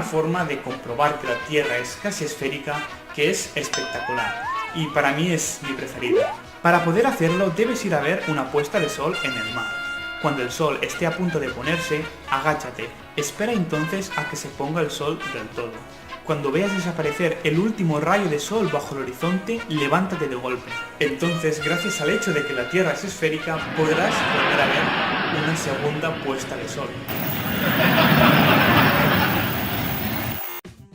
forma de comprobar que la Tierra es casi esférica que es espectacular, y para mí es mi preferida. Para poder hacerlo debes ir a ver una puesta de sol en el mar. Cuando el sol esté a punto de ponerse, agáchate, espera entonces a que se ponga el sol del todo. Cuando veas desaparecer el último rayo de sol bajo el horizonte, levántate de golpe. Entonces, gracias al hecho de que la Tierra es esférica, podrás volver a ver una segunda puesta de sol.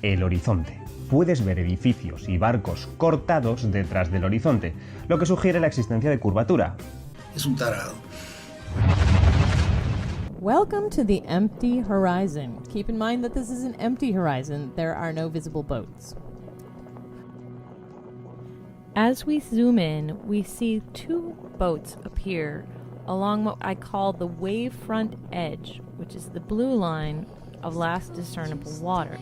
El horizonte. Puedes ver edificios y barcos cortados detrás del horizonte, lo que sugiere la existencia de curvatura. Es un tarado. Welcome to the empty horizon. Keep in mind that this is an empty horizon. There are no visible boats. As we zoom in, we see two boats appear along what I call the wavefront edge, which is the blue line of last discernible water.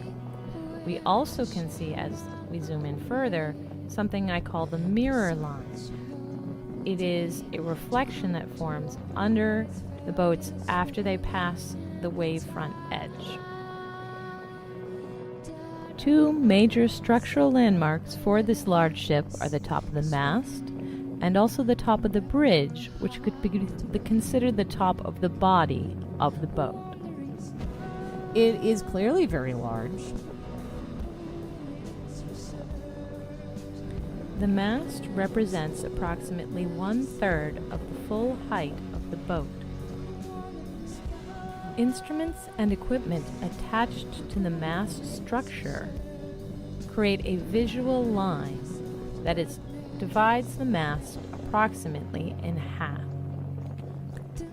We also can see, as we zoom in further, something I call the mirror line. It is a reflection that forms under the boats after they pass the wavefront edge. Two major structural landmarks for this large ship are the top of the mast and also the top of the bridge, which could be considered the top of the body of the boat. It is clearly very large. The mast represents approximately 1/3 of the full height of the boat. Instruments and equipment attached to the mast structure create a visual line that divides the mast approximately in half.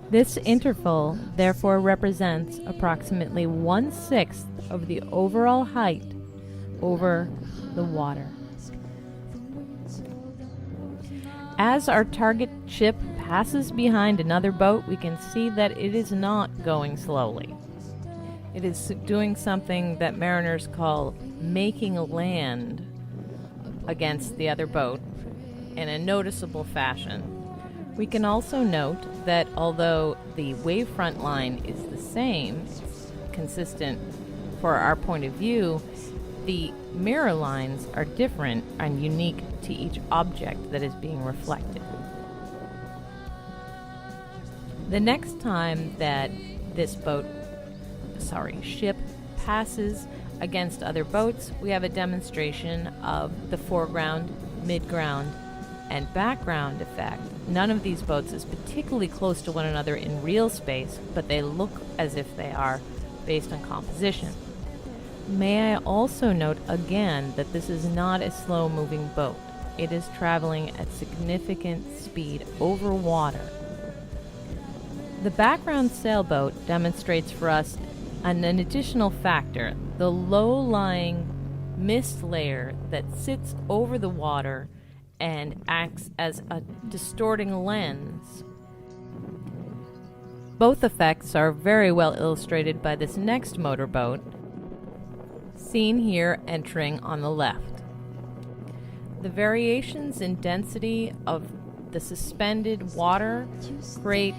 This interval therefore represents approximately 1/6 of the overall height over the water. As our target ship passes behind another boat, we can see that it is not going slowly. It is doing something that mariners call making a land against the other boat in a noticeable fashion. We can also note that although the wavefront line is the same, consistent for our point of view, the mirror lines are different and unique to each object that is being reflected. The next time that this ship passes against other boats, we have a demonstration of the foreground, midground, and background effect. None of these boats is particularly close to one another in real space, but they look as if they are based on composition. May I also note again that this is not a slow-moving boat. It is traveling at significant speed over water. The background sailboat demonstrates for us an additional factor, the low-lying mist layer that sits over the water and acts as a distorting lens. Both effects are very well illustrated by this next motorboat, seen here entering on the left. The variations in density of the suspended water create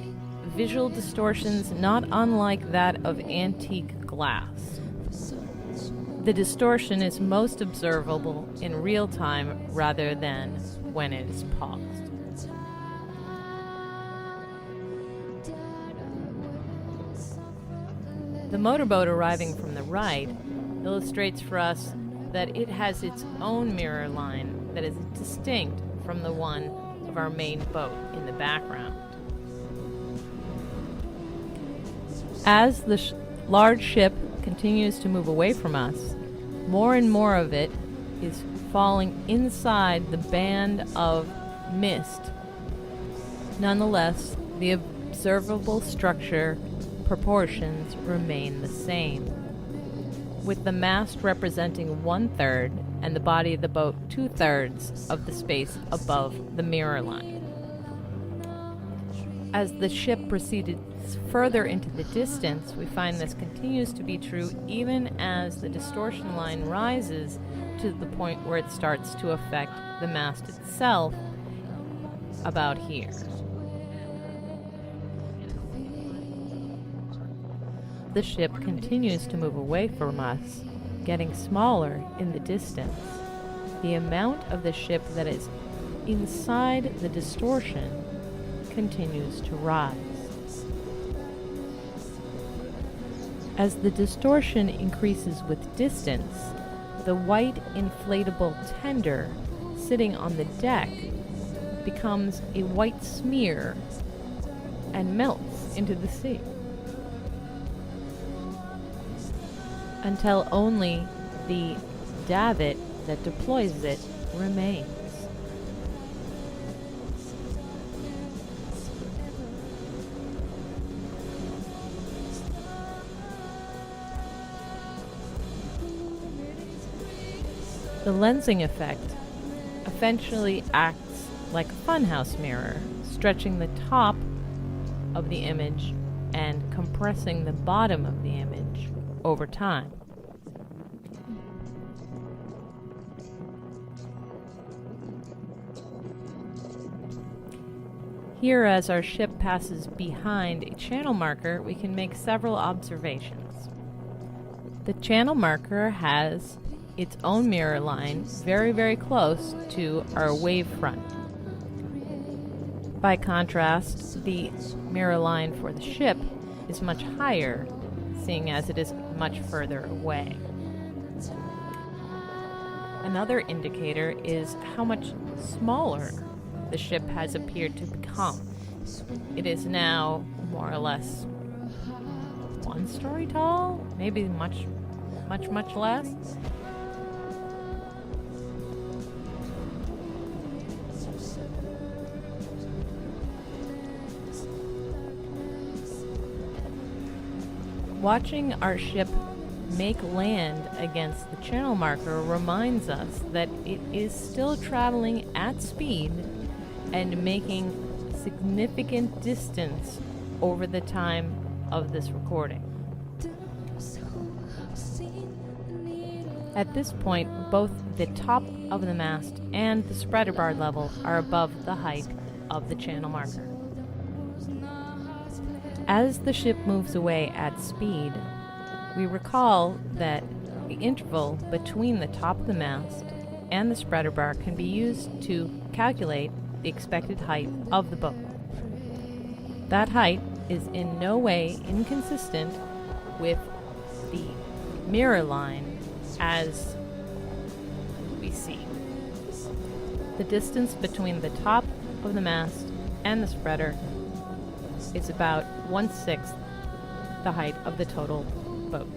visual distortions not unlike that of antique glass. The distortion is most observable in real time rather than when it is paused. The motorboat arriving from the right illustrates for us that it has its own mirror line that is distinct from the one of our main boat in the background. As the large ship continues to move away from us, more and more of it is falling inside the band of mist. Nonetheless, the observable structure proportions remain the same, with the mast representing 1/3 and the body of the boat 2/3 of the space above the mirror line. As the ship proceeded further into the distance, we find this continues to be true even as the distortion line rises to the point where it starts to affect the mast itself about here. The ship continues to move away from us, getting smaller in the distance, the amount of the ship that is inside the distortion continues to rise. As the distortion increases with distance, the white inflatable tender sitting on the deck becomes a white smear and melts into the sea, until only the davit that deploys it remains. The lensing effect eventually acts like a funhouse mirror, stretching the top of the image and compressing the bottom of the image over time. Here, as our ship passes behind a channel marker, we can make several observations. The channel marker has its own mirror line very, very close to our wave front. By contrast, the mirror line for the ship is much higher, seeing as it is much further away. Another indicator is how much smaller the ship has appeared to become. It is now more or less 1 story tall, maybe much less. Watching our ship make land against the channel marker reminds us that it is still traveling at speed and making significant distance over the time of this recording. At this point, both the top of the mast and the spreader bar level are above the height of the channel marker. As the ship moves away at speed, we recall that the interval between the top of the mast and the spreader bar can be used to calculate the expected height of the boat. That height is in no way inconsistent with the mirror line as we see. The distance between the top of the mast and the spreader is about 1/6 the height of the total boat.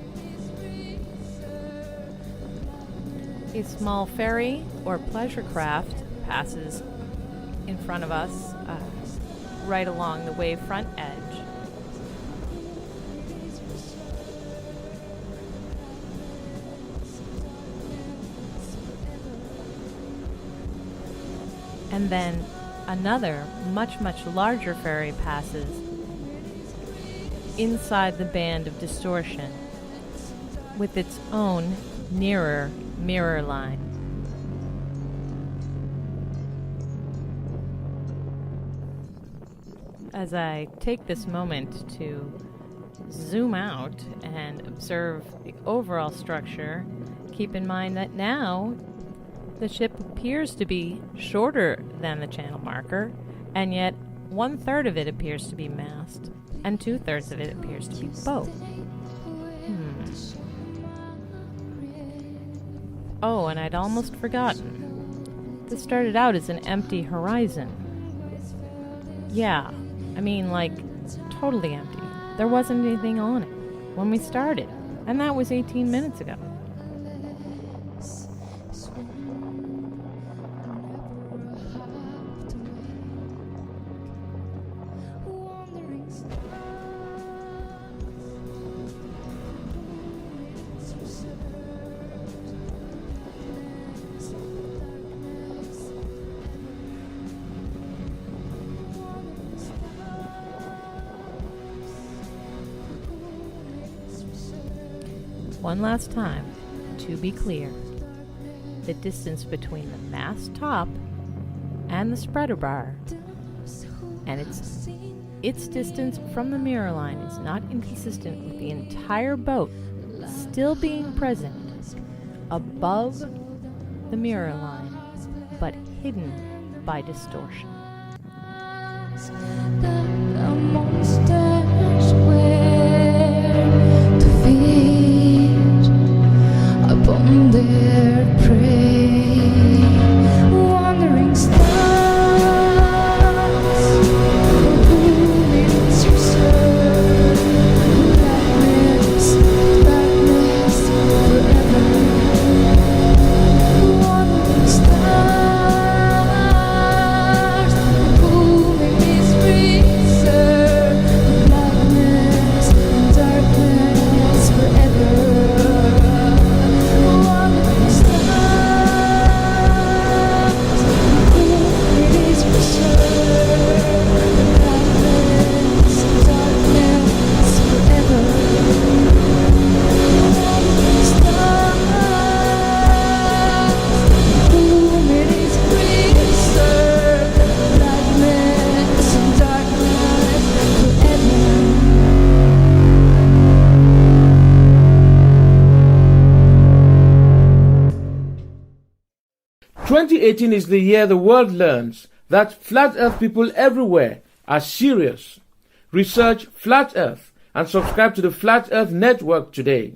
A small ferry or pleasure craft passes in front of us right along the wavefront edge. And then another much larger ferry passes inside the band of distortion with its own nearer mirror line. As I take this moment to zoom out and observe the overall structure, keep in mind that now the ship appears to be shorter than the channel marker, and yet 1/3 of it appears to be mast, and 2/3 of it appears to be boat. Oh, and I'd almost forgotten. This started out as an empty horizon. Yeah, I mean, like, totally empty. There wasn't anything on it when we started, and that was 18 minutes ago. One last time, to be clear, the distance between the mast top and the spreader bar and its distance from the mirror line is not inconsistent with the entire boat still being present above the mirror line, but hidden by distortion. The monsters were to feed upon their prey, wandering stars for whom it's reserved, darkness forever, wandering stars for whom it is reserved, darkness forever. "2018 is the year the world learns that flat earth people everywhere are serious. Research Flat Earth and subscribe to the Flat Earth Network today.